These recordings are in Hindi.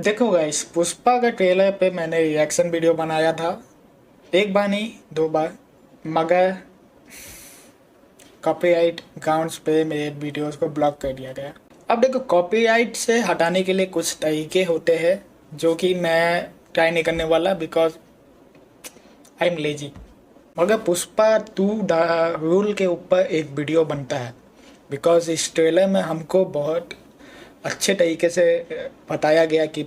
देखो गाइस, पुष्पा का ट्रेलर पे मैंने रिएक्शन वीडियो बनाया था। एक बार नहीं, दो बार। मगर कॉपीराइट ग्राउंड्स पे मेरे वीडियोस को ब्लॉक कर दिया गया। अब देखो, कॉपीराइट से हटाने के लिए कुछ तरीके होते हैं जो कि मैं ट्राई नहीं करने वाला, बिकॉज आई एम लेजी। मगर पुष्पा 2 द रूल के ऊपर एक वीडियो बनता है, बिकॉज इस ट्रेलर में हमको बहुत अच्छे तरीके से बताया गया कि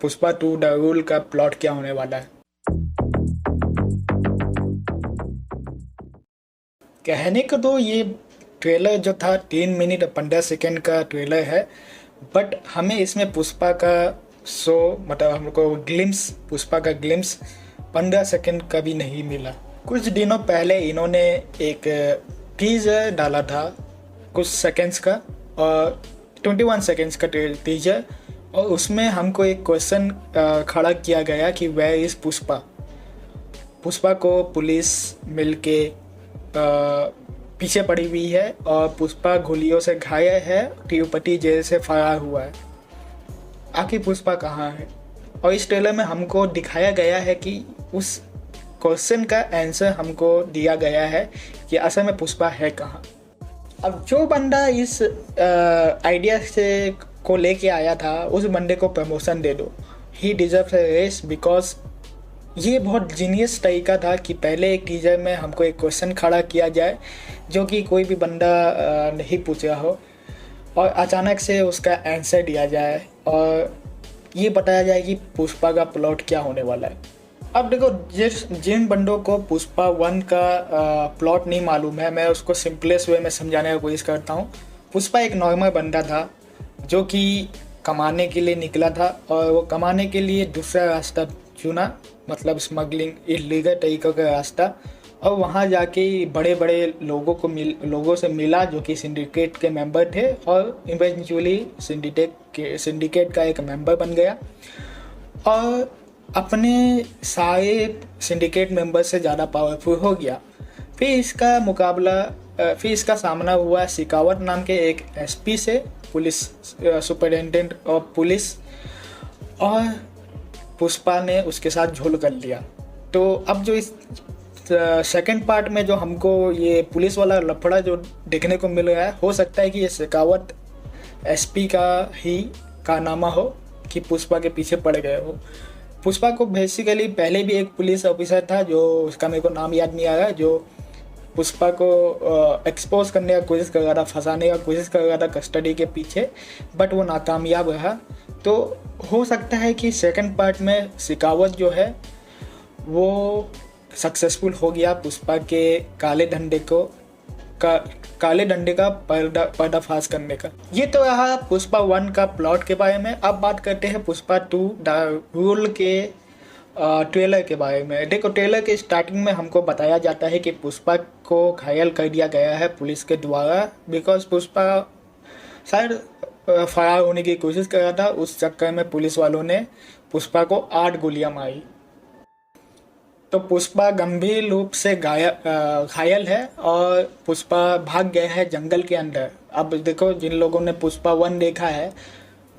पुष्पा 2 द रूल का प्लॉट क्या होने वाला है। कहने को तो ये ट्रेलर जो था 3 मिनट 15 सेकेंड का ट्रेलर है, बट हमें इसमें पुष्पा का शो, मतलब हमको ग्लिम्स, पुष्पा का ग्लिम्स 15 सेकेंड का भी नहीं मिला। कुछ दिनों पहले इन्होंने एक टीजर डाला था कुछ सेकेंड्स का, और 21 सेकेंड्स का टीजर, और उसमें हमको एक क्वेश्चन खड़ा किया गया कि वेयर इज पुष्पा। पुष्पा को पुलिस मिलके पीछे पड़ी हुई है और पुष्पा गोलियों से घायल है, तिरुपति जेल से फरार हुआ है। आखिर पुष्पा कहाँ है? और इस ट्रेलर में हमको दिखाया गया है कि उस क्वेश्चन का आंसर हमको दिया गया है कि असल में पुष्पा है कहाँ। अब जो बंदा इस आइडिया से को लेके आया था, उस बंदे को प्रमोशन दे दो। He deserves a raise, because ये बहुत जीनियस तरीका था कि पहले एक टीजर में हमको एक क्वेश्चन खड़ा किया जाए जो कि कोई भी बंदा नहीं पूछा हो, और अचानक से उसका आंसर दिया जाए और ये बताया जाए कि पुष्पा का प्लॉट क्या होने वाला है। अब देखो, जिन बंदों को पुष्पा 1 का प्लॉट नहीं मालूम है, मैं उसको सिंपलेस्ट वे में समझाने की कोशिश करता हूँ। पुष्पा एक नॉर्मल बंदा था जो कि कमाने के लिए निकला था, और वो कमाने के लिए दूसरा रास्ता चुना, मतलब स्मगलिंग, इलीगल तरीक़ों का रास्ता। और वहाँ जाके बड़े बड़े लोगों से मिला जो कि सिंडिकेट के मेंबर थे, और इवेंचुअली सिंडिकेट का एक मेंबर बन गया, और अपने सारे सिंडिकेट मेंबर से ज़्यादा पावरफुल हो गया। फिर इसका सामना हुआ शेखावत नाम के एक एसपी से, पुलिस सुपरिटेंडेंट ऑफ पुलिस, और पुष्पा ने उसके साथ झोल कर लिया। तो अब जो इस सेकंड पार्ट में जो हमको ये पुलिस वाला लफड़ा जो देखने को मिल रहा है, हो सकता है कि ये शेखावत एसपी का ही कारनामा हो कि पुष्पा के पीछे पड़ गए हो। पुष्पा को बेसिकली पहले भी एक पुलिस ऑफिसर था, जो उसका मेरे को नाम याद नहीं आ रहा, जो पुष्पा को एक्सपोज करने का कोशिश कर रहा था, फंसाने का कोशिश कर रहा था कस्टडी के पीछे, बट वो नाकामयाब रहा। तो हो सकता है कि सेकंड पार्ट में शेखावत जो है वो सक्सेसफुल हो गया पुष्पा के काले धंधे का पर्दाफाश करने का। ये तो रहा पुष्पा 1 का प्लॉट के बारे में। अब बात करते हैं पुष्पा 2 द रूल के ट्रेलर के बारे में। देखो, ट्रेलर के स्टार्टिंग में हमको बताया जाता है कि पुष्पा को घायल कर दिया गया है पुलिस के द्वारा, बिकॉज पुष्पा शायद फरार होने की कोशिश कर रहा था। उस चक्कर में पुलिस वालों ने पुष्पा को 8 गोलियां मारी। तो पुष्पा गंभीर रूप से घायल है और पुष्पा भाग गया है जंगल के अंदर। अब देखो, जिन लोगों ने पुष्पा 1 देखा है,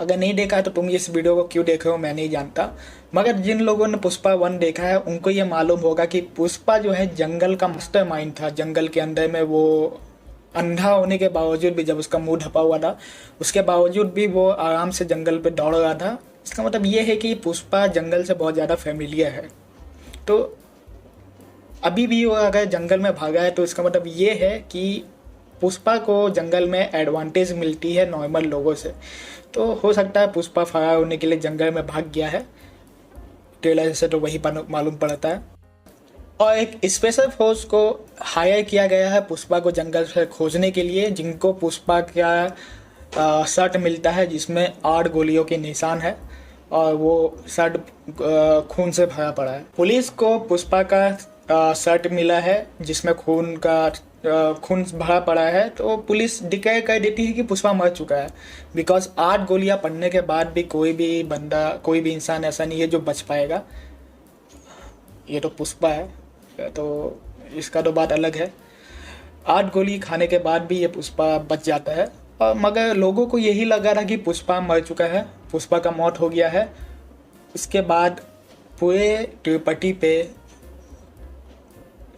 अगर नहीं देखा है तो तुम इस वीडियो को क्यों देख रहे हो मैं नहीं जानता, मगर जिन लोगों ने पुष्पा 1 देखा है उनको ये मालूम होगा कि पुष्पा जो है जंगल का मास्टरमाइंड था। जंगल के अंदर में वो अंधा होने के बावजूद भी, जब उसका मुंह ढपा हुआ था, उसके बावजूद भी वो आराम से जंगल पे दौड़ रहा था। इसका मतलब ये है कि पुष्पा जंगल से बहुत ज़्यादा फेमिलियर है। तो अभी भी वो अगर जंगल में भागा है तो इसका मतलब ये है कि पुष्पा को जंगल में एडवांटेज मिलती है नॉर्मल लोगों से। तो हो सकता है पुष्पा फरार होने के लिए जंगल में भाग गया है। ट्रेलर से तो वही मालूम पड़ता है। और एक स्पेशल फोर्स को हायर किया गया है पुष्पा को जंगल से खोजने के लिए, जिनको पुष्पा का शर्ट मिलता है जिसमें 8 गोलियों के निशान है, और वो शर्ट खून से भरा पड़ा है। पुलिस को पुष्पा का शर्ट मिला है जिसमें खून भरा पड़ा है, तो पुलिस डिक्लेयर कर देती है कि पुष्पा मर चुका है, बिकॉज 8 गोलियां पड़ने के बाद भी कोई भी इंसान ऐसा नहीं है जो बच पाएगा। ये तो पुष्पा है, तो इसका तो बात अलग है। 8 गोली खाने के बाद भी ये पुष्पा बच जाता है, और मगर लोगों को यही लगा था कि पुष्पा मर चुका है। पुष्पा का मौत हो गया है, इसके बाद पूरे तिरुपति पे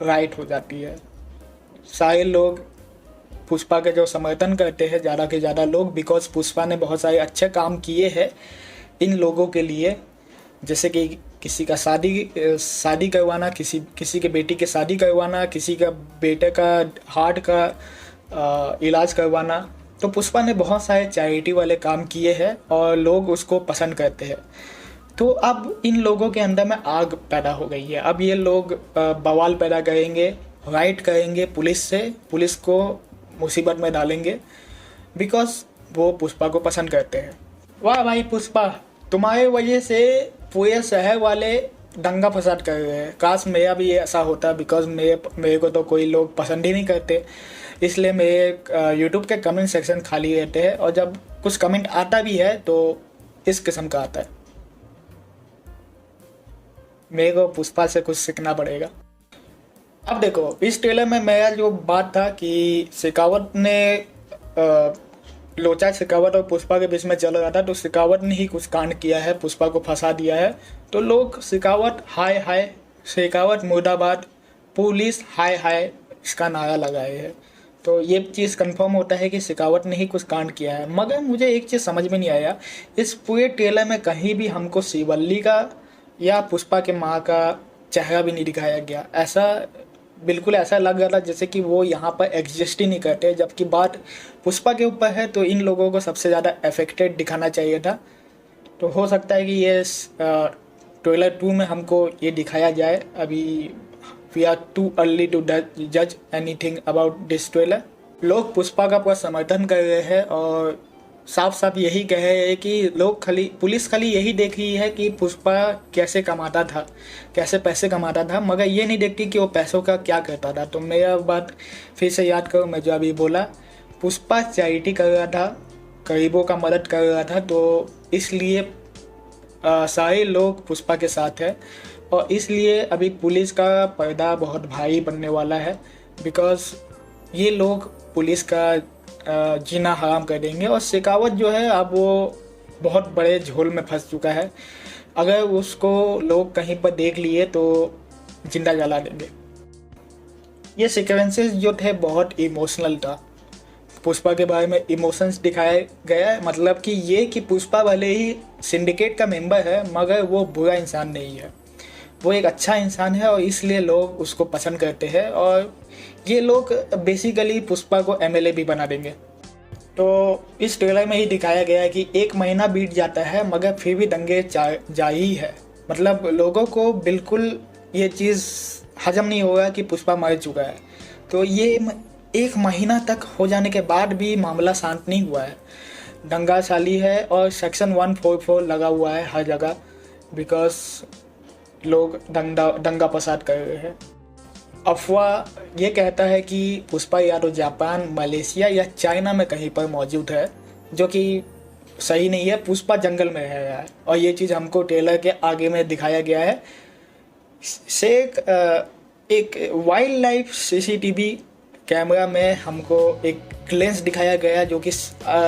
राइट हो जाती है। सारे लोग पुष्पा के जो समर्थन करते हैं, ज़्यादा के ज़्यादा लोग, बिकॉज पुष्पा ने बहुत सारे अच्छे काम किए हैं इन लोगों के लिए, जैसे कि किसी का शादी करवाना, किसी के बेटी की शादी करवाना, किसी का बेटे का हार्ट का इलाज करवाना। तो पुष्पा ने बहुत सारे चैरिटी वाले काम किए हैं और लोग उसको पसंद करते हैं। तो अब इन लोगों के अंदर में आग पैदा हो गई है। अब ये लोग बवाल पैदा करेंगे, राइट करेंगे पुलिस को मुसीबत में डालेंगे, बिकॉज वो पुष्पा को पसंद करते हैं। वाह भाई पुष्पा, तुम्हारे वजह से पूरे शहर वाले दंगा फसाद कर रहे हैं। काश मेरा भी ऐसा होता, बिकॉज मेरे को तो कोई लोग पसंद ही नहीं करते, इसलिए मेरे यूट्यूब के कमेंट सेक्शन खाली रहते हैं, और जब कुछ कमेंट आता भी है तो इस किस्म का आता है। मेरे को पुष्पा से कुछ सीखना पड़ेगा। अब देखो, इस ट्रेलर में मेरा जो बात था कि शेखावत ने लोचा शेखावत और पुष्पा के बीच में चल रहा था, तो शेखावत ने ही कुछ कांड किया है, पुष्पा को फंसा दिया है। तो लोग शेखावत हाय हाय, शेखावत मुर्दाबाद, पुलिस हाय हाय इसका नारा लगाए हैं। तो ये चीज़ कंफर्म होता है कि शेखावत ने ही कुछ कांड किया है। मगर मुझे एक चीज़ समझ में नहीं आया, इस पूरे ट्रेलर में कहीं भी हमको शिवल्ली का या पुष्पा के माँ का चेहरा भी नहीं दिखाया गया। बिल्कुल ऐसा लग रहा था जैसे कि वो यहाँ पर एग्जिस्ट ही नहीं करते, जबकि बात पुष्पा के ऊपर है, तो इन लोगों को सबसे ज़्यादा अफेक्टेड दिखाना चाहिए था। तो हो सकता है कि ये ट्रेलर 2 में हमको ये दिखाया जाए। अभी we are too early to जज एनीथिंग अबाउट दिस ट्रेलर। लोग पुष्पा का पूरा समर्थन कर रहे हैं और साफ साफ यही कह रहे हैं कि पुलिस खाली यही देख रही है कि पुष्पा कैसे कमाता था, कैसे पैसे कमाता था, मगर ये नहीं देखती कि वो पैसों का क्या करता था। तो मेरा बात फिर से याद करो, मैं जो अभी बोला, पुष्पा चैरिटी कर रहा था, गरीबों का मदद कर रहा था, तो इसलिए सारे लोग पुष्पा के साथ है, और इसलिए अभी पुलिस का पर्दा बहुत भारी बनने वाला है, बिकॉज ये लोग पुलिस का जीना हराम कर देंगे। और शेखावत जो है अब वो बहुत बड़े झोल में फंस चुका है, अगर उसको लोग कहीं पर देख लिए तो जिंदा जला देंगे। ये सीक्वेंसेस जो थे बहुत इमोशनल था, पुष्पा के बारे में इमोशंस दिखाया गया है, मतलब कि ये कि पुष्पा भले ही सिंडिकेट का मेंबर है, मगर वो बुरा इंसान नहीं है, वो एक अच्छा इंसान है, और इसलिए लोग उसको पसंद करते हैं। और ये लोग बेसिकली पुष्पा को एमएलए भी बना देंगे। तो इस ट्रेलर में ही दिखाया गया है कि 1 महीना बीत जाता है मगर फिर भी दंगे जारी है। मतलब लोगों को बिल्कुल ये चीज़ हजम नहीं होगा कि पुष्पा मर चुका है। तो ये 1 महीना तक हो जाने के बाद भी मामला शांत नहीं हुआ है, दंगा चाली है, और सेक्शन 144 लगा हुआ है हर जगह, बिकॉज लोग दंगा फसाद कर रहे हैं। अफवाह ये कहता है कि पुष्पा या तो जापान, मलेशिया या चाइना में कहीं पर मौजूद है, जो कि सही नहीं है। पुष्पा जंगल में है यार, और ये चीज़ हमको ट्रेलर के आगे में दिखाया गया है। से एक वाइल्ड लाइफ सीसीटीवी कैमरा में हमको एक ग्लेंस दिखाया गया, जो कि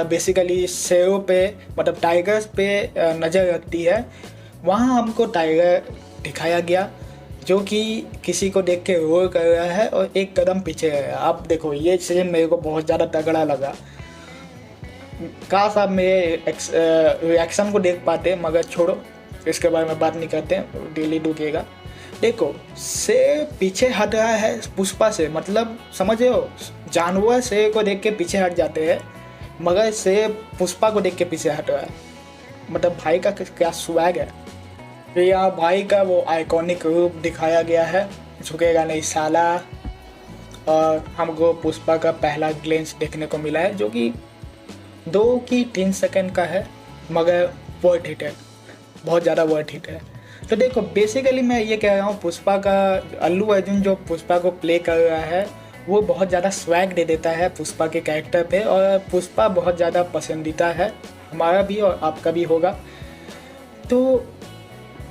बेसिकली शेरों पे, मतलब टाइगर्स पे नज़र रखती है। वहाँ हमको टाइगर दिखाया गया जो कि किसी को देख के रोर कर रहा है और एक कदम पीछे है। आप देखो, ये सीन मेरे को बहुत ज़्यादा तगड़ा लगा। काश आप मेरे रिएक्शन को देख पाते, मगर छोड़ो, इसके बारे में बात नहीं करते, डेली डूकेगा। देखो, शेर पीछे हट रहा है पुष्पा से, मतलब समझ रहे हो, जानवर शेर को देख के पीछे हट जाते हैं, मगर शेर पुष्पा को देख के पीछे हट रहा है। मतलब भाई का क्या स्वैग है। यहाँ भाई का वो आइकॉनिक रूप दिखाया गया है, झुकेगा नहीं साला। और हमको पुष्पा का पहला ग्लेंस देखने को मिला है, जो कि 2 की 3 सेकंड का है, मगर वर्थ हिट है, बहुत ज़्यादा वर्थ हिट है। तो देखो, बेसिकली मैं ये कह रहा हूँ, पुष्पा का अल्लू अर्जुन जो पुष्पा को प्ले कर रहा है, वो बहुत ज़्यादा स्वैग दे देता है पुष्पा के कैरेक्टर पे, और पुष्पा बहुत ज़्यादा पसंदीदा है, हमारा भी और आपका भी होगा। तो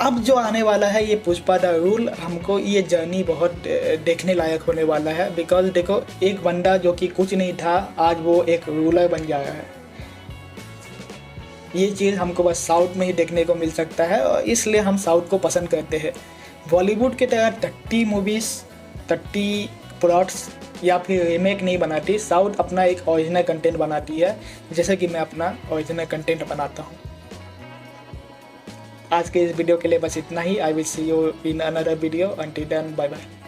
अब जो आने वाला है ये पुष्पा द रूल, हमको ये जर्नी बहुत देखने लायक होने वाला है। बिकॉज देखो, एक बंदा जो कि कुछ नहीं था, आज वो एक रूलर बन जा रहा है। ये चीज़ हमको बस साउथ में ही देखने को मिल सकता है और इसलिए हम साउथ को पसंद करते हैं। बॉलीवुड की तरह 30 मूवीज़ 30 प्लॉट्स या फिर रीमेक नहीं बनाती। साउथ अपना एक ओरिजिनल कंटेंट बनाती है, जैसे कि मैं अपना ओरिजिनल कंटेंट बनाता हूँ। आज के इस वीडियो के लिए बस इतना ही। I will see you in another video. Until then bye bye.